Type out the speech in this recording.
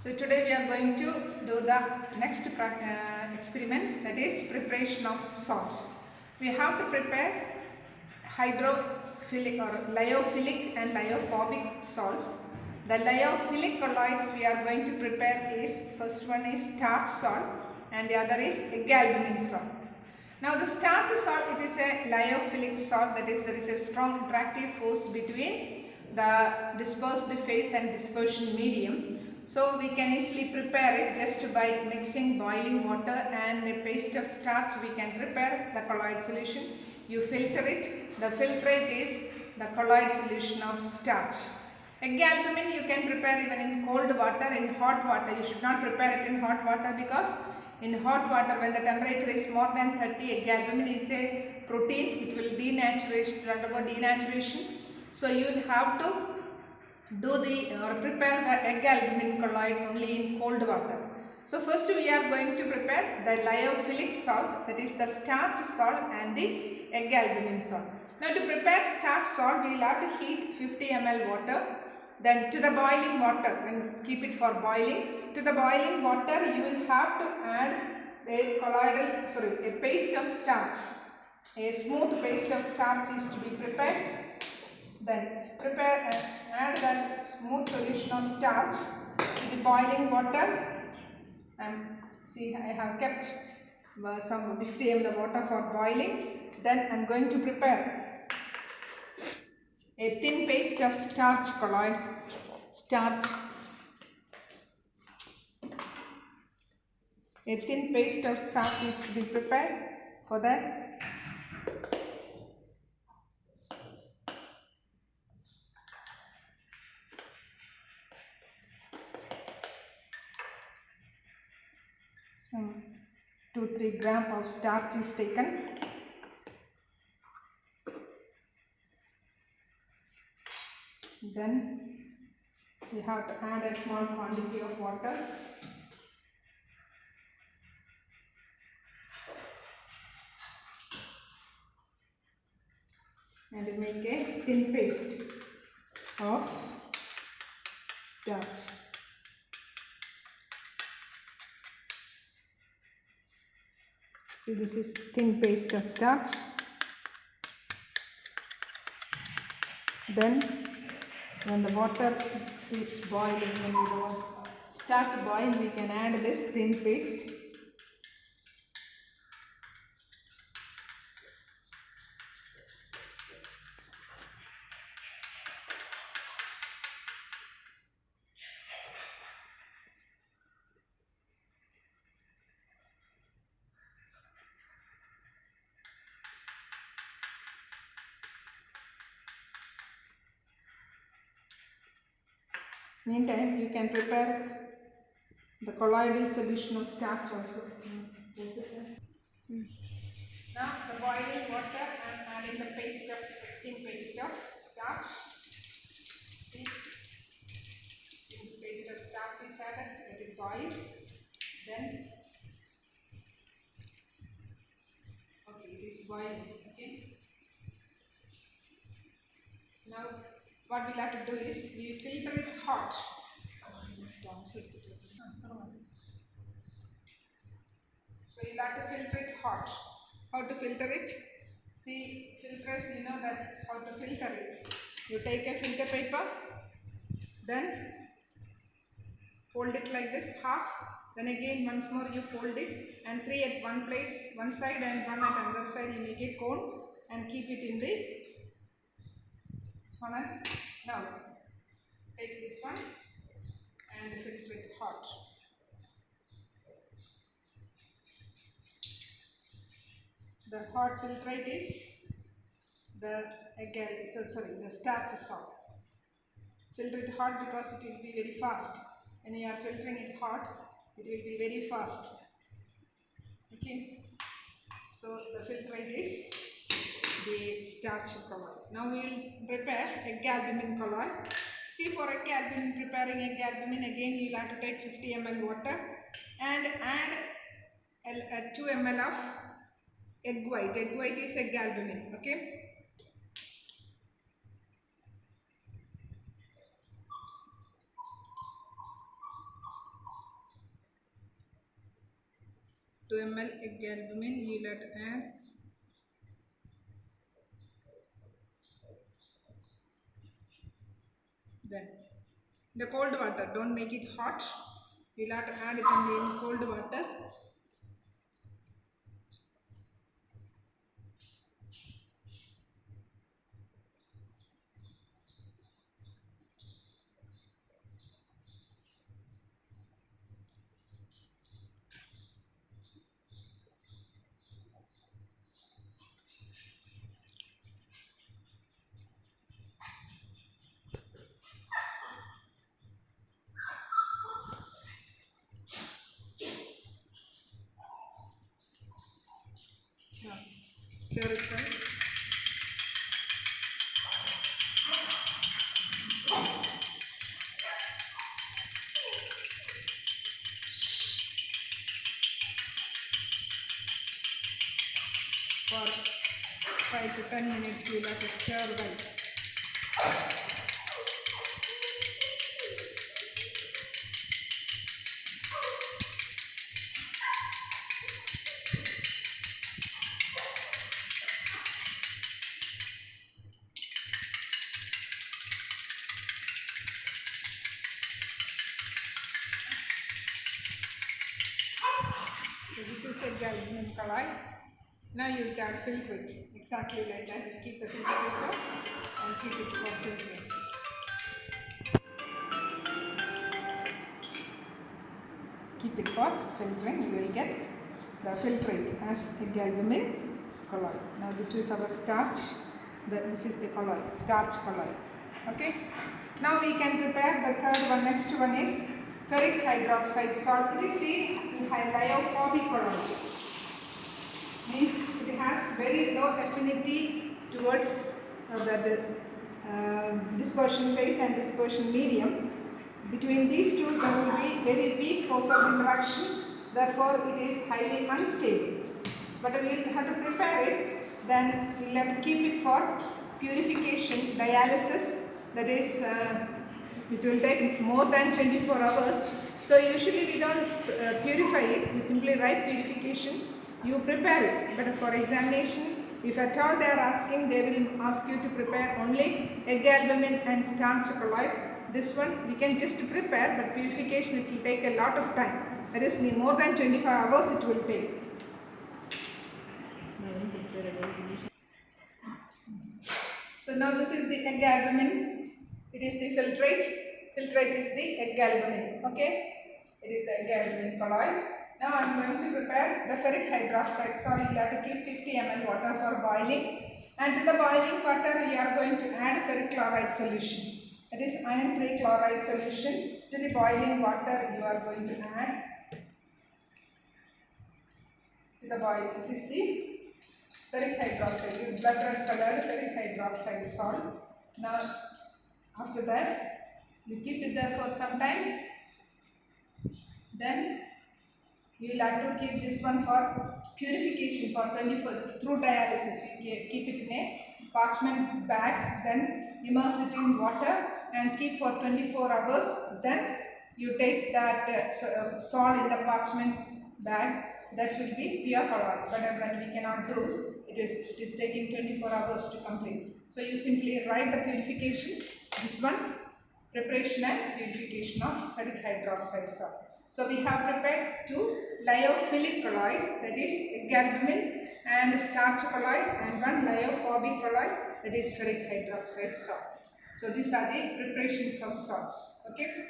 So today we are going to do the next experiment, that is preparation of salts. We have to prepare hydrophilic or lyophilic and lyophobic salts. The lyophilic colloids we are going to prepare is, first one is starch salt and the other is galbanum salt. Now the starch salt, it is a lyophilic salt, that is there is a strong attractive force between the dispersed phase and dispersion medium. So we can easily prepare it just by mixing boiling water and a paste of starch. We can prepare the colloid solution. You filter it. The filtrate is the colloid solution of starch. Galbanum you can prepare even in cold water. In hot water you should not prepare it in hot water, because in hot water when the temperature is more than 30, galbanum is a protein. It will denaturation, undergo denaturation. So you will have to do the or prepare the galbanum colloid only in cold water. So first we are going to prepare the lyophilic salts, that is the starch salt and the galbanum salt. Now to prepare starch salt we will have to heat 50 ml water, then to the boiling water and keep it for boiling. To the boiling water you will have to add a paste of starch. A smooth paste of starch is to be prepared. Then prepare and add that smooth solution of starch to the boiling water. And see, I have kept some 50 ml water for boiling. Then I am going to prepare a thin paste of starch colloid. A thin paste of starch is to be prepared. For that, some 2-3 grams of starch is taken. Then we have to add a small quantity of water. And make a thin paste of starch. See, this is thin paste of starch. Then when the water is boiling, when we start to boil, we can add this thin paste. Meantime, you can prepare the colloidal solution of starch also. Now the boiling water, I am adding the thin paste of starch. See, thin paste of starch is added, let it boil. Then, okay, it is boiling. Okay. Now what we'll have to do is we filter it hot. So you'll have to filter it hot. How to filter it? See, filter, you know that how to filter it. You take a filter paper, then fold it like this, half, then again once more you fold it, and 3 at one place, one side and 1 at another side. You make a cone and keep it in the funnel. Now take this one and filter it hot. The hot filtrate is the starch salt. Filter it hot because it will be very fast. When you are filtering it hot, it will be very fast. Okay. So the filtrate is the starch colloid. Now we will prepare a galbanum colloid. See, for a preparing a galbanum, again you will have to take 50 ml water and add 2 ml of egg white. Egg white is a galbanum. Okay. 2 ml egg albumin you will have to add. Then the cold water, don't make it hot, you will have to add it in cold water. Now stir it well. For 5 to 10 minutes you will have to stir well. So this is egg albumin kalai. Now you can filter it exactly like that. Keep the filter paper and keep it for filtering. Keep it for filtering. You will get the filtrate as egg albumin colloid. Now this is our starch. This is the colloid, starch colloid. Okay. Now we can prepare the third one. Next one is ferric hydroxide salt. It is the lyophobic colloid. Means it has very low affinity towards the dispersion phase and dispersion medium. Between these two there will be very weak force of interaction, therefore it is highly unstable. But we will have to prepare it, then we will have to keep it for purification, dialysis, that is it will take more than 24 hours. So usually we don't purify it, we simply write purification, you prepare it. But for examination, if at all they are asking, they will ask you to prepare only egg albumin and starch colloid. This one we can just prepare, but purification it will take a lot of time. That is more than 25 hours it will take. So now this is the egg albumin. It is the filtrate. Filtrate is the egg albumin. Okay. It is the egg albumin colloid. Now I am going to prepare the ferric hydroxide. So you have to keep 50 ml water for boiling. And to the boiling water we are going to add ferric chloride solution. That is iron 3 chloride solution. To the boiling water you are going to add. To the boil. This is the ferric hydroxide, with blood red colored ferric hydroxide salt. Now after that you keep it there for some time. Then you will have to keep this one for purification for 24 through dialysis. You keep it in a parchment bag, then immerse it in water and keep for 24 hours. Then you take that salt in the parchment bag. That will be pure colloid. But when we cannot do, it is taking 24 hours to complete. So you simply write the purification. This one, preparation and purification of ferric hydroxide salt. So we have prepared two lyophilic colloids, that is egg albumin and starch colloid, and one lyophobic colloid, that is ferric hydroxide salt. So these are the preparations of salts. Okay.